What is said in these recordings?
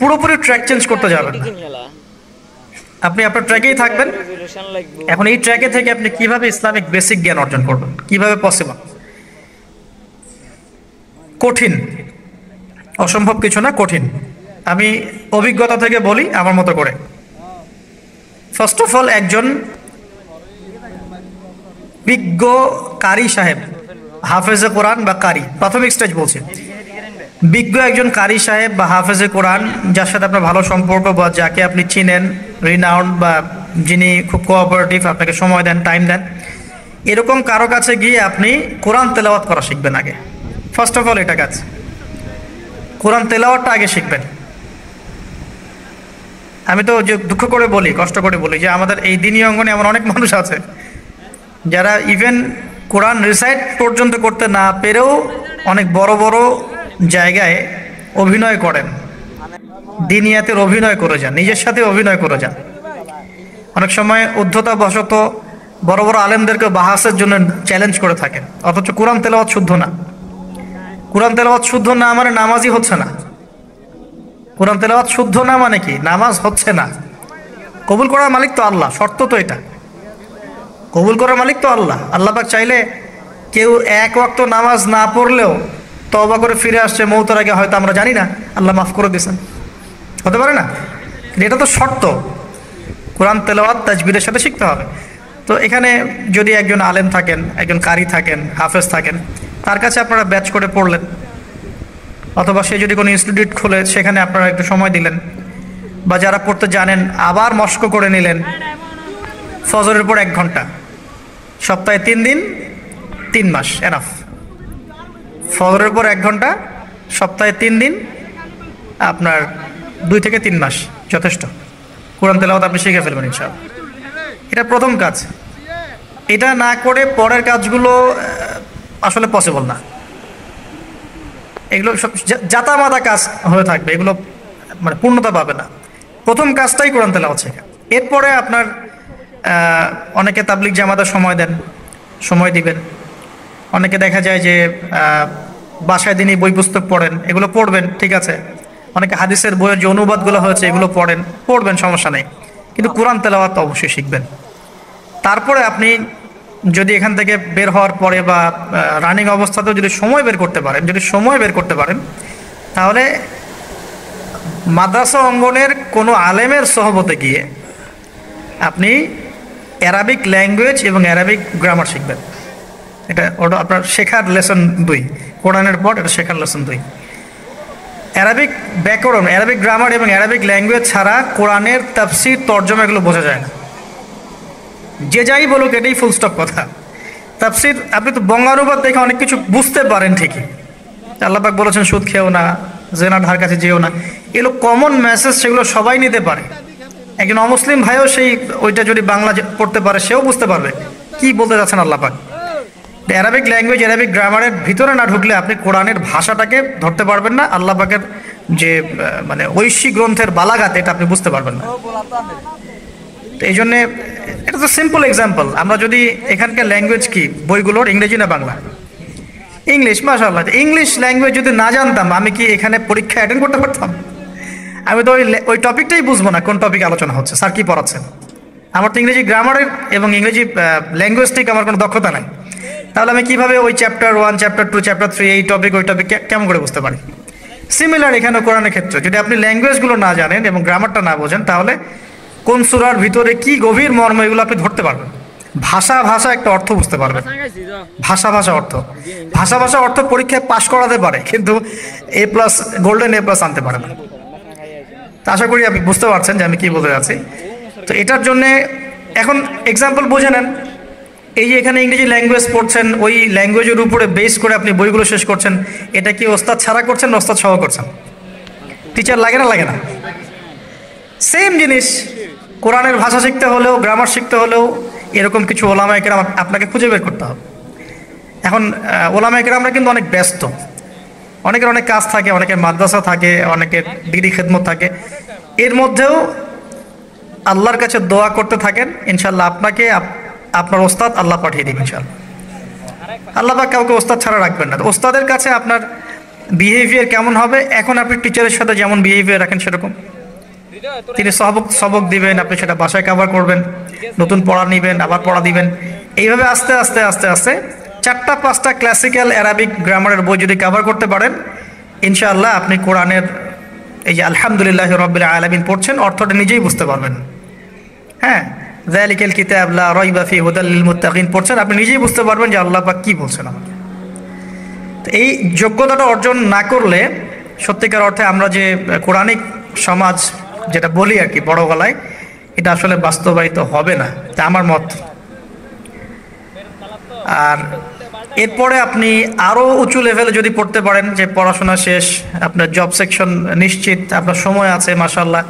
পুরোপুরি track change করতে যাবেন না, আপনি আপনার ট্র্যাকেই থাকবেন। এখন এই ট্র্যাকে থেকে আপনি কিভাবে ইসলামিক বেসিক জ্ঞান অর্জন করবেন, কিভাবে পসিবল? কঠিন, অসম্ভব কিছু না, কঠিন। আমি অভিজ্ঞতা থেকে বলি আমার মতো করে। ফার্স্ট অফ অল, একজন বিজ্ঞ কারি সাহেব, হাফেজে কোরআন বা কারি, প্রাথমিক স্টেজ বলছে, বিজ্ঞ একজন কারি সাহেব বা হাফেজে কোরআন, যার সাথে আপনার ভালো সম্পর্ক বা যাকে আপনি চিনেন, রিনাউন্ড বা যিনি খুব কোঅপারেটিভ, আপনাকে সময় দেন, টাইম দেন, এরকম কারো কাছে গিয়ে আপনি কোরআন তেলাওয়াত করা শিখবেন আগে। ফার্স্ট অফ অল এটা কাজ, কোরআন তেলাওয়াতটা আগে শিখবেন। আমি তো যে দুঃখ করে বলি, কষ্ট করে বলি, যে আমাদের এই দিনী অঙ্গনে এমন অনেক মানুষ আছে যারা ইভেন কোরআন রিসাইট পর্যন্ত করতে না পেরেও অনেক বড় বড় জায়গায় অভিনয় করেন, দিনিয়াতের অভিনয় করে যান, নিজের সাথে অভিনয় করে যান। অনেক সময় উদ্ধতা বশত বড় বড় আলেমদেরকে বাহাসের জন্য চ্যালেঞ্জ করে থাকেন, অথচ কোরআন তেলাওয়াত শুদ্ধ না। কোরআন তেলাওয়াত শুদ্ধ না মানে নামাজই হচ্ছে না। কোরআন তেলাওয়াত শুদ্ধ না মানে কি? নামাজ হচ্ছে না। কবুল করার মালিক তো আল্লাহ, শর্ত তো এটা। কবুল করার মালিক তো আল্লাহ। আল্লাহ পাক চাইলে কেউ এক ওয়াক্ত নামাজ না পড়লেও তওবা করে ফিরে আসছে মৌতের আগে, হয়তো আমরা জানি না, আল্লাহ মাফ করে দিয়েছেন, হতে পারে না? এটা তো শর্ত, কোরআন তেলাওয়াত তাজবিদের সাথে শিখতে হবে। তো এখানে যদি একজন আলেম থাকেন, একজন কারি থাকেন, হাফেজ থাকেন, তার কাছে আপনারা ব্যাচ করে পড়লেন, অথবা সে যদি কোনো ইনস্টিটিউট খোলে সেখানে আপনারা একটু সময় দিলেন, বা যারা পড়তে জানেন আবার মস্ক করে নিলেন। ফজরের পর 1 ঘন্টা, সপ্তাহে 3 দিন, 3 মাস এনাফ। ফজরের পর 1 ঘন্টা, সপ্তাহে 3 দিন, আপনার 2 থেকে 3 মাস যথেষ্ট। কোরআন তেলাওয়াত আপনি শিখে ফেলবেন ইনশাআল্লাহ। এটা প্রথম কাজ। এটা না করে পরের কাজগুলো আসলে পসিবল না। এগুলো সব জাতামাতা কাজ হয়ে থাকবে, এগুলো মানে পূর্ণতা পাবে না। প্রথম কাজটাই কোরআন তেলাওয়াত শেখা। এরপরে আপনার অনেকে তাবলিগ জামাতে সময় দেন, সময় দিবেন। অনেকে দেখা যায় যে বাসায় দিনই বই পুস্তক পড়েন, এগুলো পড়বেন, ঠিক আছে। অনেকে হাদিসের বইয়ের যে অনুবাদগুলো হয়েছে এগুলো পড়বেন, সমস্যা নেই। কিন্তু কোরআন তেলাওয়াত অবশ্যই শিখবেন। তারপরে আপনি যদি এখান থেকে বের হওয়ার পরে বা রানিং অবস্থাতেও যদি সময় বের করতে পারেন, তাহলে মাদ্রাসা অঙ্গনের কোনো আলেমের সহবতে গিয়ে আপনি অ্যারাবিক ল্যাঙ্গুয়েজ এবং অ্যারাবিক গ্রামার শিখবেন। এটা ওটা আপনার শেখার লেসন 2, কোরআনের পর এটা শেখার লেসন 2। অ্যারাবিক ব্যাকরণ, অ্যারাবিক গ্রামার এবং অ্যারাবিক ল্যাঙ্গুয়েজ ছাড়া কোরআনের তাফসির, তর্জমা এগুলো বোঝা যায় না। যে যাই বলুক, এটাই ফুল স্টপ কথা। তাফসির আপনি তো বঙ্গানুবাদ দেখে অনেক কিছু বুঝতে পারেন ঠিকই। আল্লাহ পাক বলেছেন সুদ খেও না, জেনার ধার কাছে যেও না, এগুলো কমন মেসেজ, সেগুলো সবাই নিতে পারে। একজন অমুসলিম ভাইও সেই ওইটা যদি বাংলা পড়তে পারে, সেও বুঝতে পারবে কি বলতে যাচ্ছেন আল্লাহ পাক। অ্যারাবিক ল্যাঙ্গুয়েজ, অ্যারাবিক গ্রামারের ভিতরে না ঢুকলে আপনি কোরআনের ভাষাটাকে ধরতে পারবেন না। আল্লাহ পাকের যে মানে ঐশী গ্রন্থের বালাগাত, এটা আপনি বুঝতে পারবেন না। তো এই জন্যে এটা তো সিম্পল এক্সাম্পল। আমরা যদি এখানকার ল্যাঙ্গুয়েজ কি বইগুলোর, ইংরেজি না বাংলা? ইংলিশ। মাশাআল্লাহ, ইংলিশ ল্যাঙ্গুয়েজ যদি না জানতাম, আমি কি এখানে পরীক্ষা অ্যাটেন্ড করতে পারতাম? আমি তো ওই টপিকটাই বুঝবো না, কোন টপিক আলোচনা হচ্ছে, স্যার কি পড়াচ্ছেন। আমার তো ইংরেজি গ্রামারের এবং ইংরেজি ল্যাঙ্গুয়েজ থেকে আমার কোনো দক্ষতা নাই। তাহলে আমি কিভাবে ওই চ্যাপ্টার 1, চ্যাপ্টার 2, চ্যাপ্টার 3, এই টপিক ওই টপিক কেমন করে বুঝতে পারি? সিমিলার এখানে কোরআনের ক্ষেত্রে যদি আপনি ল্যাঙ্গুয়েজগুলো না জানেন এবং গ্রামারটা না বোঝেন, তাহলে কোন সূরার ভিতরে কি গভীর মর্ম, এগুলো আপনি ধরতে পারবেন। ভাষা একটা অর্থ বুঝতে পারবেন, ভাষা অর্থ পরীক্ষায় পাশ করাতে পারে, কিন্তু A+, গোল্ডেন A+ আনতে পারে না। তা আশা করি আপনি বুঝতে পারছেন যে আমি কি বলতে যাচ্ছি। তো এটার জন্যে এখন এক্সাম্পল বুঝে নেন। এই যে এখানে ইংরেজি ল্যাঙ্গুয়েজ পড়ছেন, ওই ল্যাঙ্গুয়েজের উপরে বেস করে আপনি বইগুলো শেষ করছেন, এটা কি ওস্তাদ ছাড়া করছেন না ওস্তাদ সহ করছেন? টিচার লাগে না? সেম জিনিস। কোরআনের ভাষা শিখতে হলেও, গ্রামার শিখতে হলেও এরকম কিছু ওলামায়ে কেরাম আপনাকে খুঁজে বের করতে হবে। এখন ওলামায়ে কেরামরা কিন্তু অনেক ব্যস্ত, অনেকের অনেক কাজ থাকে, অনেকের মাদ্রাসা থাকে, অনেকের দিনী খেদমত থাকে। এর মধ্যেও আল্লাহর কাছে দোয়া করতে থাকেন, ইনশাল্লাহ আপনাকে আপনার ওস্তাদ আল্লাহ পাঠিয়ে দিবেন ইনশাল্লাহ। আল্লাহ পাক কাউকে ওস্তাদ ছাড়া রাখবেন না। ওস্তাদের কাছে আপনার বিহেভিয়ার কেমন হবে, এখন আপনি টিচারের সাথে যেমন বিহেভিয়ার রাখেন সেরকম তিনি সবক দিবেন, আপনি সেটা বাসায় কভার করবেন, নতুন পড়া নেবেন, আবার পড়া দিবেন। এইভাবে আস্তে আস্তে আস্তে আস্তে 4-5টা ক্লাসিক্যাল অ্যারাবিক গ্রামারের বই যদি কভার করতে পারেন, ইনশাআল্লাহ আপনি কোরআনের এই যে আলহামদুলিল্লাহ রাব্বিল আলামিন পড়ছেন অর্থটা নিজেই বুঝতে পারবেন। হ্যাঁ, যালিকাল কিতাব লা রাইবা ফিহি হুদাল লিল মুত্তাকিন পড়ছেন, আপনি নিজেই বুঝতে পারবেন যে আল্লাহ পাক কি বলছেন আমাকে। তো এই যোগ্যতাটা অর্জন না করলে সত্যিকার অর্থে আমরা যে কোরআনিক সমাজ যেটা বলি আর কি বড় গলায়, এটা আসলে বাস্তবায়িত হবে না, তা আমার মত। আর এরপরে আপনি আরও উঁচু লেভেলে যদি পড়তে পারেন, যে পড়াশোনা শেষ, আপনার জব সেকশন নিশ্চিত, আপনার সময় আছে মাশাআল্লাহ,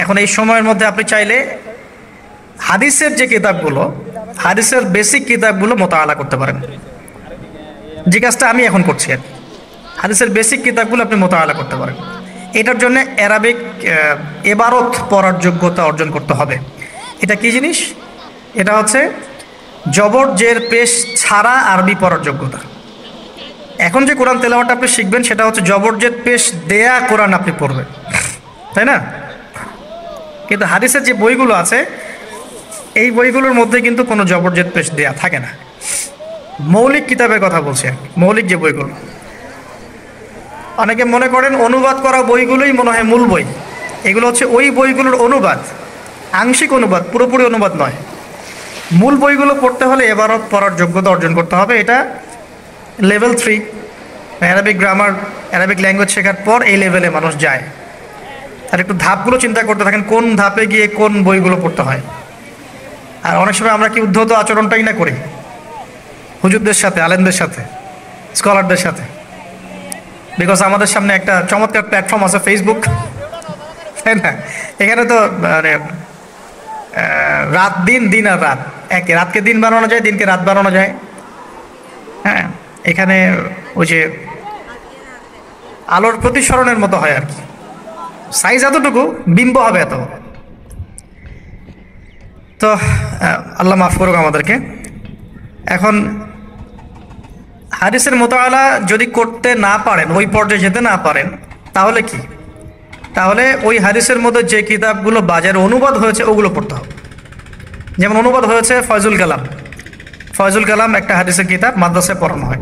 এখন এই সময়ের মধ্যে আপনি চাইলে হাদিসের যে কিতাবগুলো, হাদিসের বেসিক কিতাবগুলো মোতালা করতে পারেন, যে কাজটা আমি এখন করছি আর হাদিসের বেসিক কিতাবগুলো আপনি মোতালা করতে পারেন। এটার জন্য অ্যারাবিক এবারত পড়ার যোগ্যতা অর্জন করতে হবে। এটা কি জিনিস? এটা হচ্ছে জবর জের পেশ ছাড়া আরবি পড়ার যোগ্যতা। এখন যে কোরআন তেলাওয়াতটা আপনি শিখবেন সেটা হচ্ছে জবর জের পেশ দেয়া কোরআন আপনি পড়বেন, তাই না? কিন্তু হাদিসের যে বইগুলো আছে এই বইগুলোর মধ্যে কিন্তু কোনো জবর জের পেশ দেয়া থাকে না। মৌলিক কিতাবের কথা বলছি, মৌলিক যে বইগুলো, অনেকে মনে করেন অনুবাদ করা বইগুলোই মনে হয় মূল বই। এগুলো হচ্ছে ওই বইগুলোর অনুবাদ, আংশিক অনুবাদ, পুরোপুরি অনুবাদ নয়। মূল বইগুলো পড়তে হলে এবারত পড়ার যোগ্যতা অর্জন করতে হবে। এটা level 3 Arabic grammar, Arabic language শেখার পর এই লেভেলে মানুষ যায়। আর একটু ধাপগুলো চিন্তা করতে থাকেন, কোন ধাপে গিয়ে কোন বইগুলো পড়তে হয়। আর অনেক সময় আমরা কি উদ্ধত আচরণটাই না করি হুজুরদের সাথে, আলেমদের সাথে, স্কলারদের সাথে। বিকজ আমাদের সামনে একটা চমৎকার প্ল্যাটফর্ম আছে ফেসবুক, তাই না? এখানে তো মানে রাত দিন, দিন আর রাত একে, রাতকে দিন বানানো যায়, দিনকে রাত বানানো যায়। হ্যাঁ, এখানে ওই যে আলোর প্রতিসরণের মতো হয় আর কি, সাইজ এতটুকু, বিম্ব হবে এত। তো আল্লাহ মাফ করুক আমাদেরকে। এখন হাদিসের মোতালা যদি করতে না পারেন, ওই পর্যায়ে যেতে না পারেন, তাহলে কি? তাহলে ওই হাদিসের মধ্যে যে কিতাবগুলো বাজারে অনুবাদ হয়েছে ওগুলো পড়তে হবে। যেমন অনুবাদ হয়েছে ফয়জুল কালাম। ফয়জুল কালাম একটা হাদিসের কিতাব, মাদ্রাসায় পড়ানো হয়।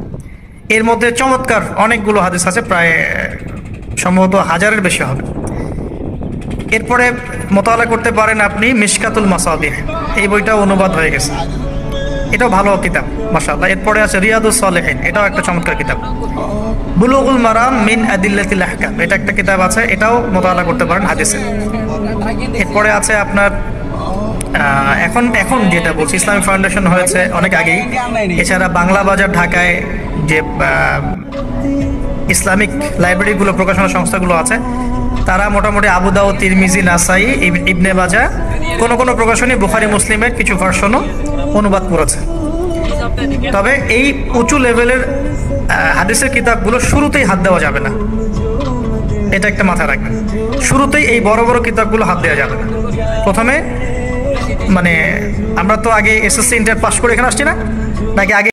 এর মধ্যে চমৎকার অনেকগুলো হাদিস আছে, প্রায় সম্ভবত 1000-এর বেশি হবে। এরপরে মোতালা করতে পারেন আপনি মিশকাতুল মাসাবিহ, এই বইটাও অনুবাদ হয়ে গেছে, এটাও ভালো কিতাব মাশাআল্লাহ। এরপরে আছে রিয়াদুস সালেহিন, এটাও একটা চমৎকার কিতাব। বুলুগুল মারাম মিন আদিল্লাতিল আহকাম, এটা একটা কিতাব আছে, এটাও মোতালা করতে পারেন হাদিসের। এরপরে আছে আপনার এখন যেটা বলছি, ইসলামিক ফাউন্ডেশন হয়েছে অনেক আগেই। এছাড়া বাংলা বাজার ঢাকায় যে ইসলামিক লাইব্রেরিগুলো, প্রকাশনা সংস্থাগুলো আছে, তারা মোটামুটি আবু দাউদ, তিরমিজি, নাসাই, ইবনে মাজা, কোনো প্রকাশনী বুখারী মুসলিমের কিছু ভার্সনও অনুবাদ করেছে। তবে এই উঁচু লেভেলের হাদিসের কিতাবগুলো শুরুতেই হাত দেওয়া যাবে না, এটা একটা মাথায় রাখবেন। শুরুতেই এই বড় বড় কিতাবগুলো হাত দেওয়া যাবে না। প্রথমে মানে আমরা তো আগে এসএসসি ইন্টার পাস করে এখানে আসছি না, নাকি আগে